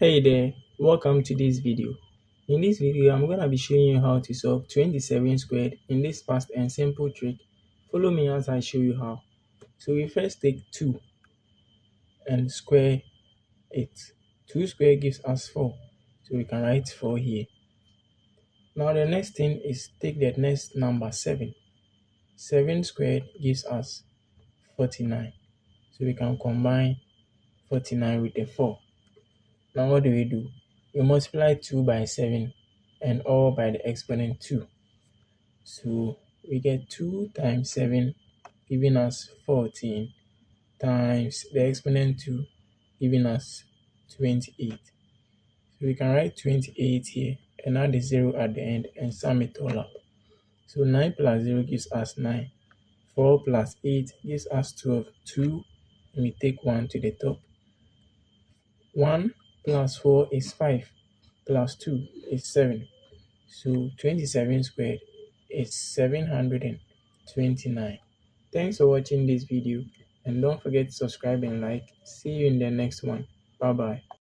Hey there, welcome to this video. In this video, I'm going to be showing you how to solve 27 squared in this fast and simple trick. Follow me as I show you how. So we first take 2 and square it. 2 squared gives us 4, so we can write 4 here. Now the next thing is take the next number 7. 7 squared gives us 49, so we can combine 49 with the 4. Now what do? We multiply 2 by 7 and all by the exponent 2. So we get 2 times 7 giving us 14 times the exponent 2 giving us 28. So we can write 28 here and add the 0 at the end and sum it all up. So 9 plus 0 gives us 9. 4 plus 8 gives us 12. 2 and we take 1 to the top. 1 plus 4 is 5 plus 2 is 7. So 27 squared is 729. Thanks for watching this video and don't forget to subscribe and like. See you in the next one. Bye bye.